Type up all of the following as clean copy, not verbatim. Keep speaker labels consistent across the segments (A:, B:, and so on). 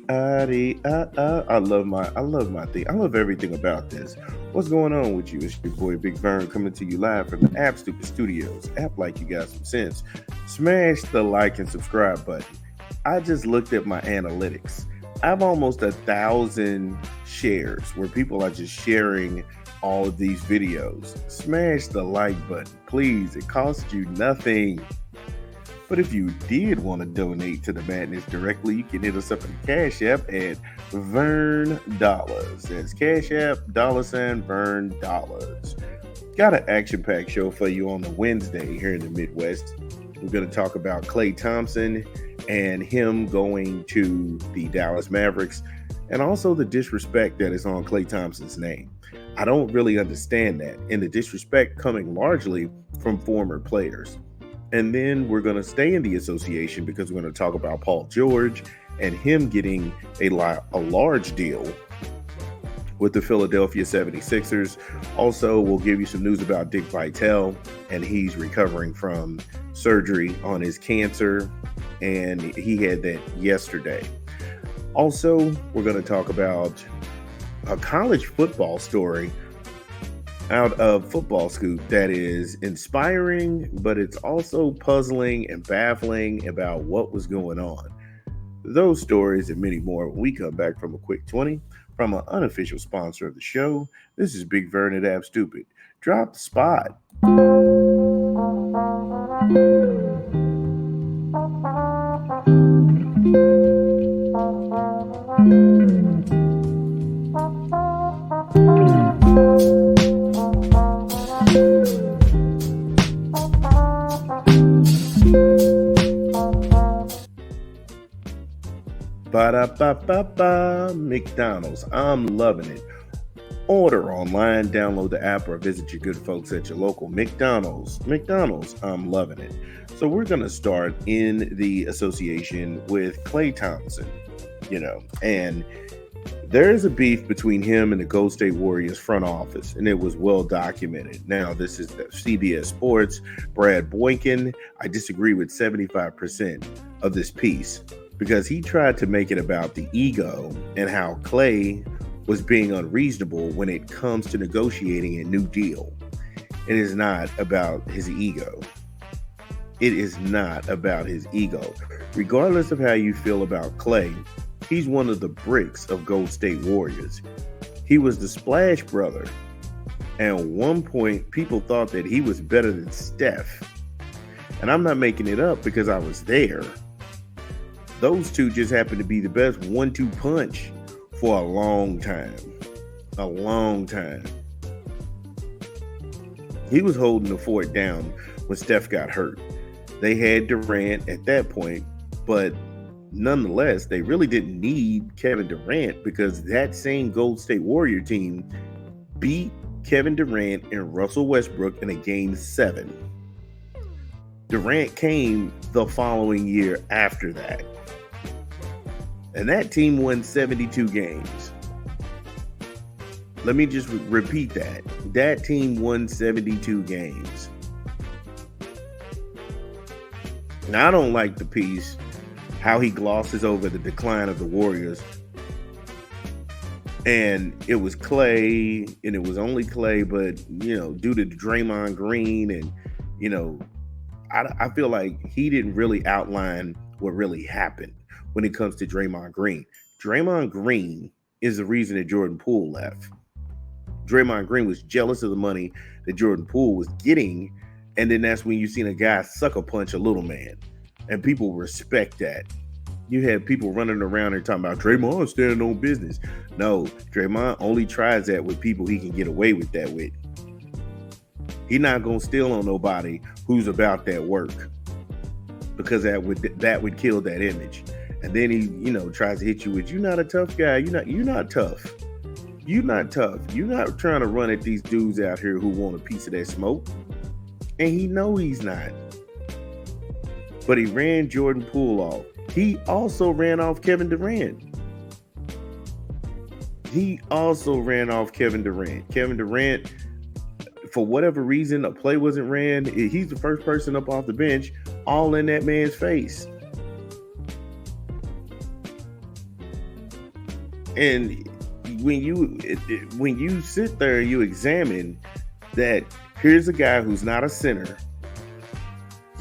A: I love my thing. I love everything about this. What's going on with you? It's your boy Big Vern coming to you live from the App Stupid Studios. App like you got some sense. Smash the like and subscribe button. I just looked at my analytics. I have almost 1,000 shares where people are just sharing all of these videos. Smash the like button, please. It costs you nothing. But if you did want to donate to the madness directly, you can hit us up in the Cash App at Vern Dollars. That's Cash App, $ Vern Dollars. Got an action-packed show for you on the Wednesday here in the Midwest. We're going to talk about Klay Thompson and him going to the Dallas Mavericks, and also the disrespect that is on Klay Thompson's name. I don't really understand that, and the disrespect coming largely from former players. And then we're going to stay in the association because we're going to talk about Paul George and him getting a large deal with the Philadelphia 76ers. Also, we'll give you some news about Dick Vitale, and he's recovering from surgery on his cancer, and he had that yesterday. Also, we're going to talk about a college football story out of Football Scoop that is inspiring, but it's also puzzling and baffling about what was going on. Those stories and many more when we come back from a quick 20 from an unofficial sponsor of the show. This is Big Vern at App Stupid. Drop the spot. Ba-da-ba-ba-ba, McDonald's. I'm loving it. Order online, download the app, or visit your good folks at your local McDonald's. McDonald's, I'm loving it. So we're going to start in the association with Klay Thompson, and there's a beef between him and the Golden State Warriors front office, and it was well documented. Now, this is CBS Sports, Brad Boykin. I disagree with 75% of this piece, because he tried to make it about the ego and how Klay was being unreasonable when it comes to negotiating a new deal. It is not about his ego. It is not about his ego. Regardless of how you feel about Klay, he's one of the bricks of Golden State Warriors. He was the Splash Brother. And at one point, people thought that he was better than Steph. And I'm not making it up because I was there. Those two just happen to be the best 1-2 punch for a long time. A long time. He was holding the fort down when Steph got hurt. They had Durant at that point, but nonetheless, they really didn't need Kevin Durant because that same Golden State Warrior team beat Kevin Durant and Russell Westbrook in a Game 7. Durant came the following year after that. And that team won 72 games. Let me just repeat that. That team won 72 games. Now, I don't like the piece, how he glosses over the decline of the Warriors. And it was Klay, and it was only Klay, but, due to Draymond Green, and, I feel like he didn't really outline what really happened when it comes to Draymond Green. Draymond Green is the reason that Jordan Poole left. Draymond Green was jealous of the money that Jordan Poole was getting, and then that's when you seen a guy sucker punch a little man, and people respect that. You had people running around and talking about Draymond standing on business. No, Draymond only tries that with people he can get away with that with. He's not gonna steal on nobody who's about that work, because that would kill that image. And then he, tries to hit you with, "You're not a tough guy. You're not tough. You're not tough. You're not trying to run at these dudes out here who want a piece of that smoke." And he know he's not. But he ran Jordan Poole off. He also ran off Kevin Durant. Kevin Durant, for whatever reason, a play wasn't ran. He's the first person up off the bench, all in that man's face. And when you sit there, you examine that here's a guy who's not a center.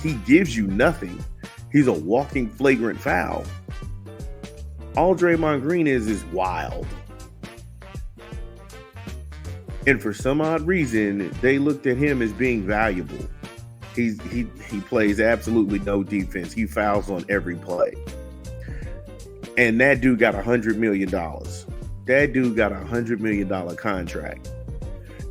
A: He gives you nothing. He's a walking flagrant foul. All Draymond Green is wild. And for some odd reason, they looked at him as being valuable. He plays absolutely no defense. He fouls on every play. And that dude got $100 million. That dude got $100 million contract.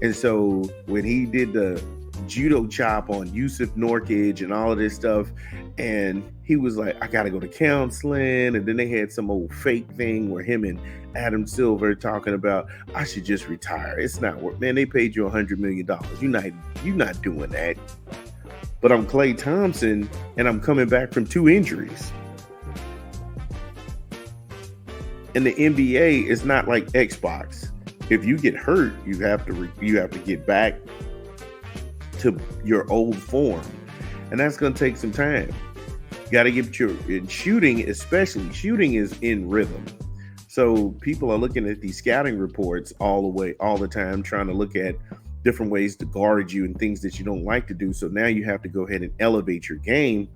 A: And so when he did the judo chop on Yusuf Nurkic and all of this stuff, and he was like, I got to go to counseling. And then they had some old fake thing where him and Adam Silver talking about, I should just retire. It's not worth, man, they paid you $100 million. You're not doing that. But I'm Klay Thompson, and I'm coming back from 2 injuries. And the NBA is not like Xbox. If you get hurt, you have to get back to your old form, and that's going to take some time. You got to get in shooting, especially shooting is in rhythm. So people are looking at these scouting reports all the time, trying to look at different ways to guard you and things that you don't like to do. So now you have to go ahead and elevate your game.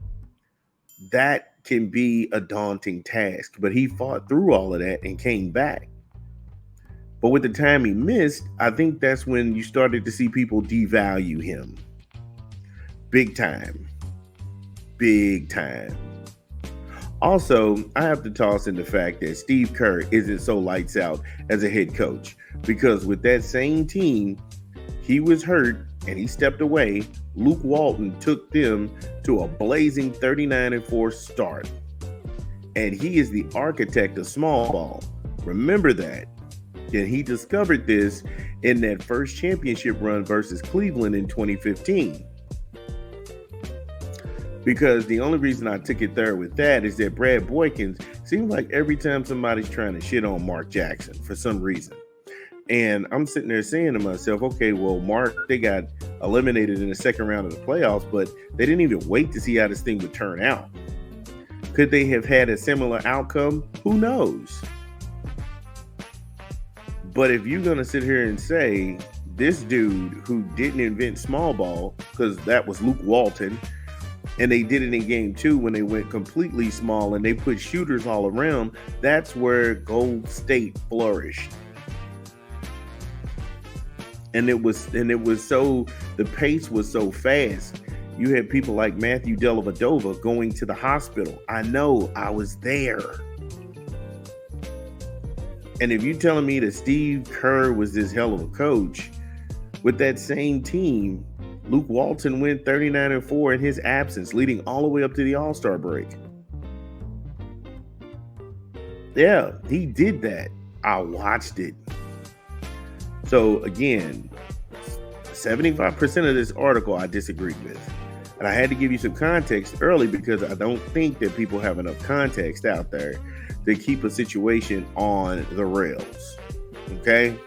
A: That can be a daunting task, but he fought through all of that and came back. But with the time he missed, I think that's when you started to see people devalue him. Big time. Big time. Also, I have to toss in the fact that Steve Kerr isn't so lights out as a head coach, because with that same team, he was hurt and he stepped away. Luke Walton took them to a blazing 39-4 start. And he is the architect of small ball. Remember that. And he discovered this in that first championship run versus Cleveland in 2015. Because the only reason I took it there with that is that Brad Boykins seems like every time somebody's trying to shit on Mark Jackson for some reason. And I'm sitting there saying to myself, okay, well, Mark, they got eliminated in the second round of the playoffs, but they didn't even wait to see how this thing would turn out. Could they have had a similar outcome? Who knows? But if you're going to sit here and say this dude who didn't invent small ball, because that was Luke Walton, and they did it in game 2 when they went completely small and they put shooters all around, that's where Gold State flourished. And it was so, the pace was so fast. You had people like Matthew Dellavedova going to the hospital. I know, I was there. And if you're telling me that Steve Kerr was this hell of a coach, with that same team, Luke Walton went 39-4 in his absence, leading all the way up to the All-Star break. Yeah, he did that. I watched it. So again, 75% of this article I disagreed with. And I had to give you some context early because I don't think that people have enough context out there to keep a situation on the rails. Okay?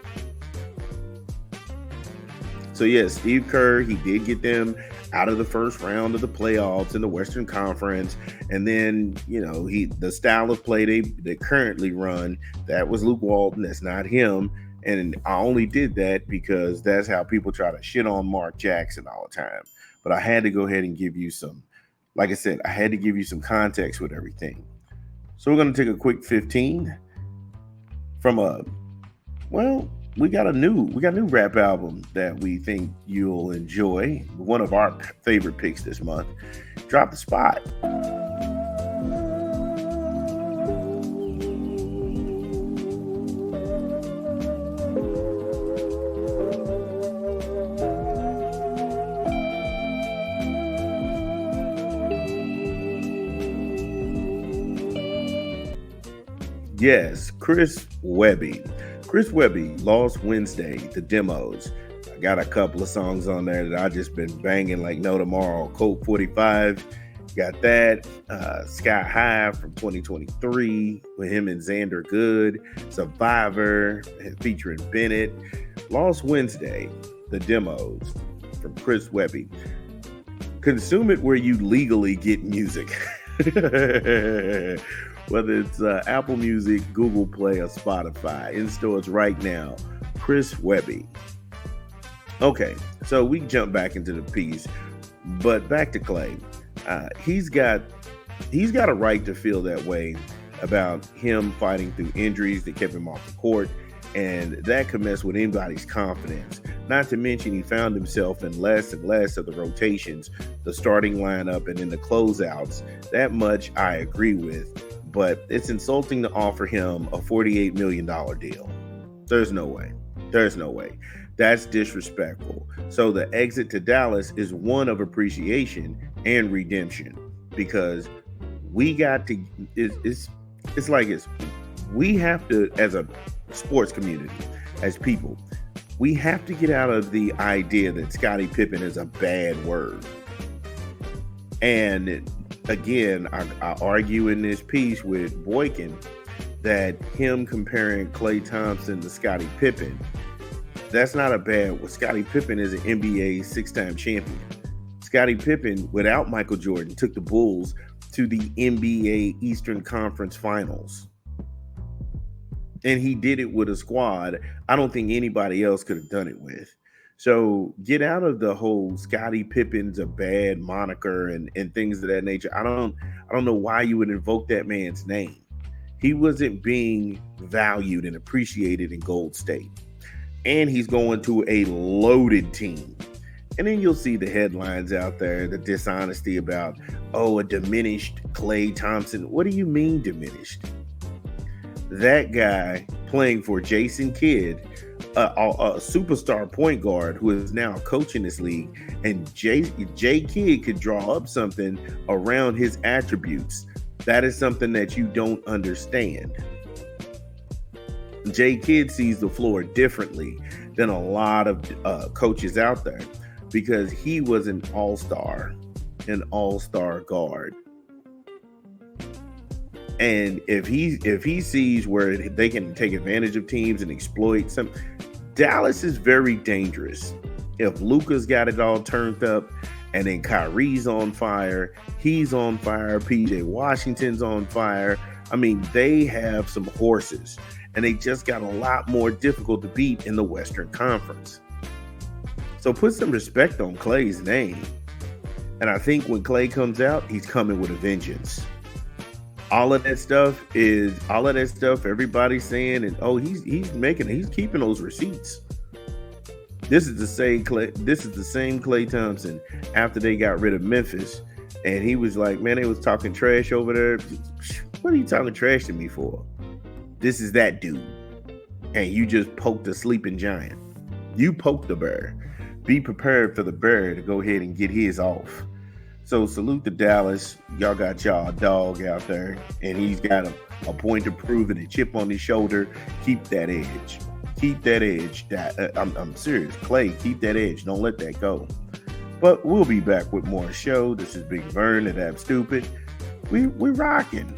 A: So yes, Steve Kerr, he did get them out of the first round of the playoffs in the Western Conference. And then, the style of play they currently run, that was Luke Walton. That's not him. And I only did that because that's how people try to shit on Mark Jackson all the time. But I had to go ahead and give you some, like I said, I had to give you some context with everything. So we're going to take a quick 15 from we got a new rap album that we think you'll enjoy. One of our favorite picks this month. Drop the Spot. Yes, Chris Webby. Chris Webby, Lost Wednesday, the demos. I got a couple of songs on there that I just been banging like no tomorrow. Colt 45, got that. Sky High from 2023 with him and Xander Good. Survivor featuring Bennett. Lost Wednesday, the demos from Chris Webby. Consume it where you legally get music. Whether it's Apple Music, Google Play, or Spotify. In stores right now. Chris Webby. Okay, so we jump back into the piece, but back to Klay. He's got a right to feel that way about him fighting through injuries that kept him off the court, and that could mess with anybody's confidence. Not to mention he found himself in less and less of the rotations, the starting lineup, and in the closeouts. That much I agree with, but it's insulting to offer him a $48 million deal. There's no way. That's disrespectful. So the exit to Dallas is one of appreciation and redemption, because we got to, we have to, as a sports community, as people, we have to get out of the idea that Scottie Pippen is a bad word. And again, I argue in this piece with Boykin that him comparing Klay Thompson to Scottie Pippen, that's not a bad word. Scottie Pippen is an NBA six-time champion. Scottie Pippen, without Michael Jordan, took the Bulls to the NBA Eastern Conference Finals. And he did it with a squad I don't think anybody else could have done it with. So get out of the whole Scottie Pippen's a bad moniker and things of that nature. I don't know why you would invoke that man's name. He wasn't being valued and appreciated in Gold State. And he's going to a loaded team. And then you'll see the headlines out there, the dishonesty about, a diminished Klay Thompson. What do you mean diminished? That guy playing for Jason Kidd, a superstar point guard who is now coaching this league, and Jay Kidd could draw up something around his attributes. That is something that you don't understand. Jay Kidd sees the floor differently than a lot of coaches out there, because he was an all-star guard. And if he sees where they can take advantage of teams and exploit some, Dallas is very dangerous. If Luka's got it all turned up, and then Kyrie's on fire, he's on fire, PJ Washington's on fire. I mean, they have some horses, and they just got a lot more difficult to beat in the Western Conference. So put some respect on Klay's name. And I think when Klay comes out, he's coming with a vengeance. All of that stuff, everybody's saying, and he's keeping those receipts. This is the same Klay Thompson after they got rid of Memphis, and he was like, man, they was talking trash over there. What are you talking trash to me for? This is that dude. And you just poked a sleeping giant. You poked the bear. Be prepared for the bear to go ahead and get his off. So salute to Dallas. Y'all got y'all dog out there, and he's got a point to prove and a chip on his shoulder. Keep that edge. Keep that edge. I'm serious. Klay, keep that edge. Don't let that go. But we'll be back with more show. This is Big Vern at App Stupid. We rocking.